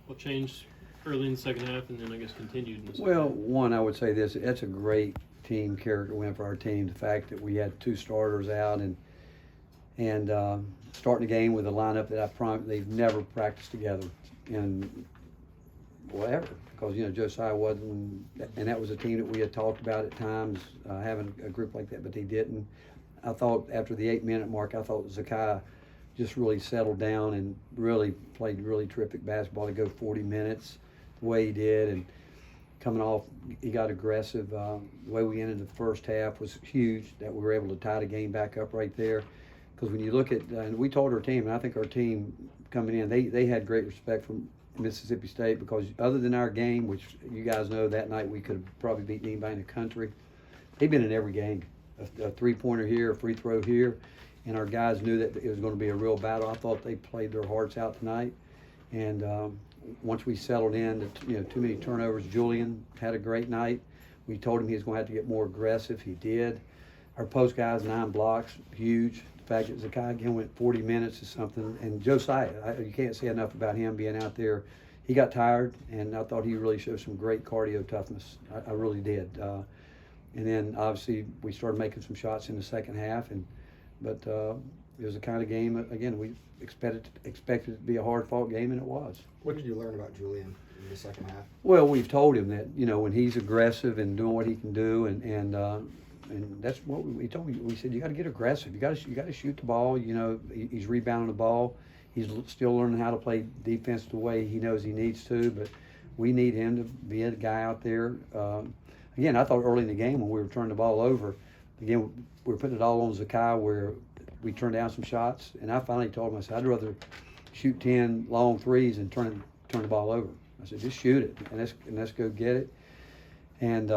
What changed early in the second half, and then I guess continued in the second Well, half? one, I would say this: that's a great team character win for our team. The fact that we had two starters out and starting the game with a lineup that I promise they've never practiced together in whatever, because Josiah wasn't, and that was a team that we had talked about at times having a group like that, but they didn't. I thought after the 8-minute mark, I thought Zakai just really settled down and really played really terrific basketball to go 40 minutes the way he did, and coming off, he got aggressive. The way we ended the first half was huge, that we were able to tie the game back up right there. Because when you look at, and we told our team, and I think our team coming in, they had great respect from Mississippi State, because other than our game, which you guys know that night we could have probably beaten anybody in the country, they've been in every game. A three-pointer here, a free throw here, and our guys knew that it was going to be a real battle. I thought they played their hearts out tonight, and once we settled in, too many turnovers. Julian had a great night. We told him he was going to have to get more aggressive. He did. Our post guys, 9 blocks, huge. The fact that Zakai again went 40 minutes is something. And Josiah, you can't say enough about him being out there. He got tired, and I thought he really showed some great cardio toughness. I really did. And then obviously we started making some shots in the second half, but it was the kind of game, again, we expected it to be a hard-fought game, and it was. What did you learn about Julian in the second half? Well, we've told him that when he's aggressive and doing what he can do, and that's what we told him. We said you got to get aggressive. You got to shoot the ball. He's rebounding the ball. He's still learning how to play defense the way he knows he needs to, but we need him to be a guy out there. Again, I thought early in the game when we were turning the ball over, again, we were putting it all on Zakai where we turned down some shots, and I finally told him, I said, I'd rather shoot 10 long threes and turn the ball over. I said, just shoot it, and let's go get it. And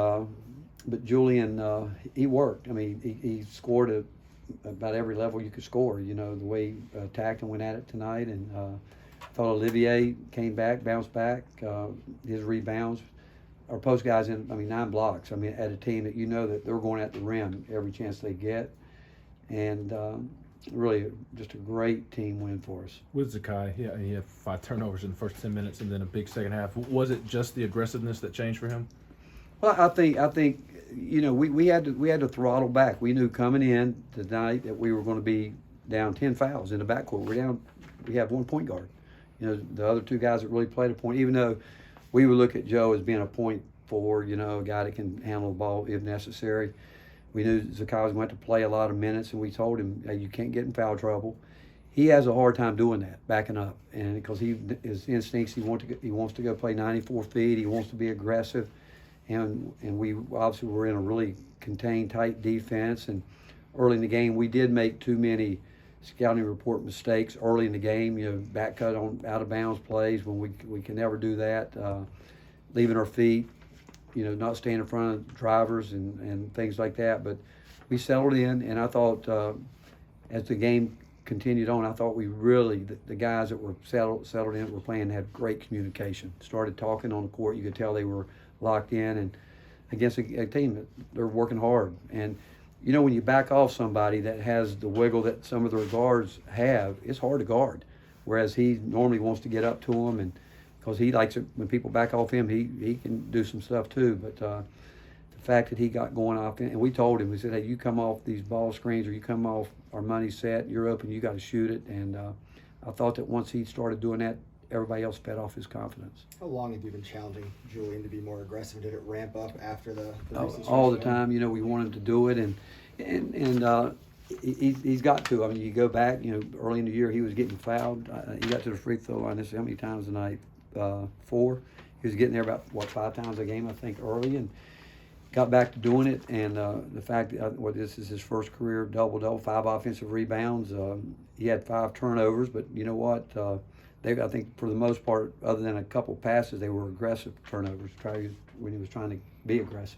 but Julian, he worked. I mean, he scored at about every level you could score. The way he attacked and went at it tonight, and I thought Olivier came back, bounced back, his rebounds. Our post guys 9 blocks. At a team that that they're going at the rim every chance they get, and really just a great team win for us. With Zakai, he had 5 turnovers in the first 10 minutes and then a big second half. Was it just the aggressiveness that changed for him? Well, I think we had to throttle back. We knew coming in tonight that we were going to be down 10 fouls in the backcourt. We have 1 point guard. The other 2 guys that really played a point, even though we would look at Joe as being a point forward, a guy that can handle the ball if necessary. We knew Zakai was going to have to play a lot of minutes, and we told him, hey, you can't get in foul trouble. He has a hard time doing that, backing up, and because his instincts, he wants to go play 94 feet. He wants to be aggressive, and we obviously were in a really contained, tight defense. And early in the game, we did make too many scouting report mistakes early in the game. Back cut on out of bounds plays when we can never do that. Leaving our feet. Not staying in front of drivers and things like that. But we settled in, and I thought as the game continued on, I thought we really, the guys that were settled in, were playing, had great communication. Started talking on the court. You could tell they were locked in, and against a team that they're working hard. And when you back off somebody that has the wiggle that some of their guards have, it's hard to guard. Whereas he normally wants to get up to them, and because he likes it when people back off him, he can do some stuff too. But the fact that he got going off, and we told him, we said, hey, you come off these ball screens or you come off our money set, you're open, you got to shoot it. And I thought that once he started doing that, everybody else fed off his confidence. How long have you been challenging Julian to be more aggressive? Did it ramp up after the recent all the stretch? time? We want him to do it, and he's got to. You go back, early in the year he was getting fouled. He got to the free throw line. This how many times a night? 4. He was getting there about 5 times a game, I think, early, and got back to doing it. And the fact that this is his first career double-double, 5 offensive rebounds. He had 5 turnovers, but you know what? I think for the most part, other than a couple passes, they were aggressive turnovers. When he was trying to be aggressive.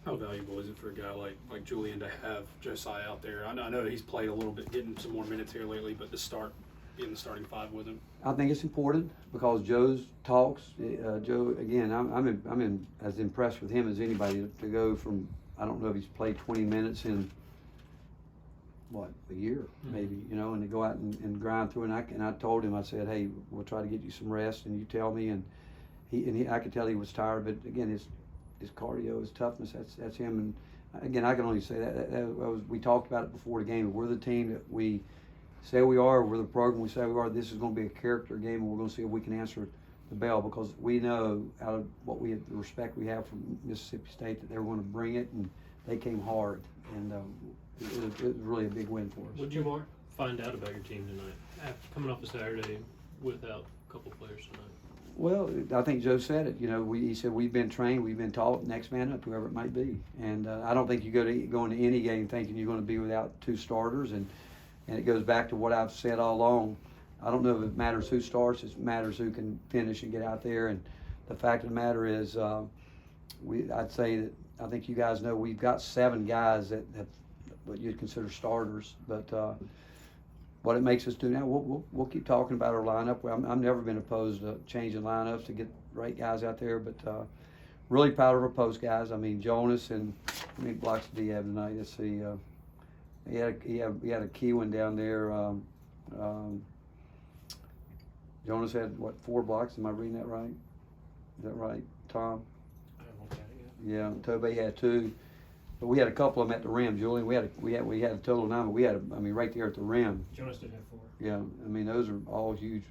How valuable is it for a guy like Julian to have Josiah out there? I know he's played a little bit, getting some more minutes here lately, but to start being the starting 5 with him. I think it's important because Joe's talks. Joe, again, I'm as impressed with him as anybody to go from. I don't know if he's played 20 minutes in what, a year maybe, you know, and to go out and grind through. And I told him, I said, hey, we'll try to get you some rest, and you tell me. And I could tell he was tired, but again, his cardio, his toughness, that's him. And again, I can only say that was, we talked about it before the game. We're the team that we say we are. We're the program we say we are. This is going to be a character game, and we're going to see if we can answer the bell, because we know out of what the respect we have from Mississippi State, that they were going to bring it, and they came hard, and it was really a big win for us. What did you find out about your team tonight, after coming off a Saturday without a couple players tonight? Well, I think Joe said it. You know, he said we've been trained, we've been taught, next man up, whoever it might be. And I don't think you go into any game thinking you're going to be without two starters. And it goes back to what I've said all along. I don't know if it matters who starts; it matters who can finish and get out there. And the fact of the matter is, I'd say that I think you guys know we've got 7 guys that have what you'd consider starters, but. What it makes us do now, we'll keep talking about our lineup. I've never been opposed to changing lineups to get right guys out there, but really proud of our post guys. I mean, Jonas, and how many blocks did he have tonight? Let's see. He had a key one down there. Jonas had what, 4 blocks? Am I reading that right? Is that right, Tom? I haven't looked at it yet. Yeah, Tobey had 2. But we had a couple of them at the rim, Julian. We had a total of 9, but we had right there at the rim. Jonas did have 4. Yeah, I mean those are all huge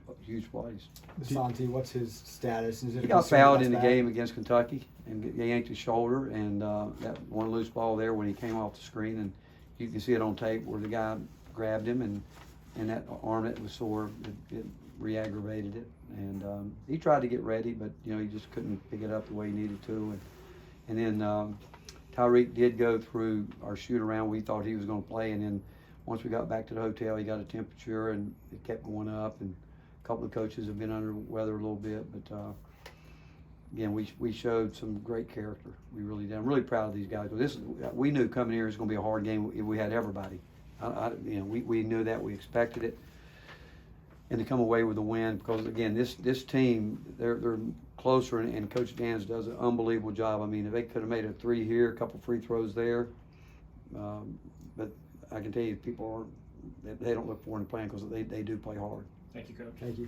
plays. Santi, what's his status? Is it He a got concern fouled that's in the bad? game against Kentucky and yanked his shoulder, and that one loose ball there when he came off the screen, and you can see it on tape where the guy grabbed him, and that arm that was sore, it re-aggravated it, and he tried to get ready, but you know he just couldn't pick it up the way he needed to, and then. Tyreek did go through our shoot around. We thought he was going to play, and then once we got back to the hotel, he got a temperature, and it kept going up. And a couple of coaches have been under the weather a little bit, but again, we showed some great character. We really did. I'm really proud of these guys. We knew coming here it was going to be a hard game if we had everybody. We knew that. We expected it, and to come away with a win, because again, this team, they're closer, and Coach Dans does an unbelievable job. I mean, if they could have made a 3 here, a couple free throws there, but I can tell you, people they don't look forward to playing because they do play hard. Thank you, Coach. Thank you.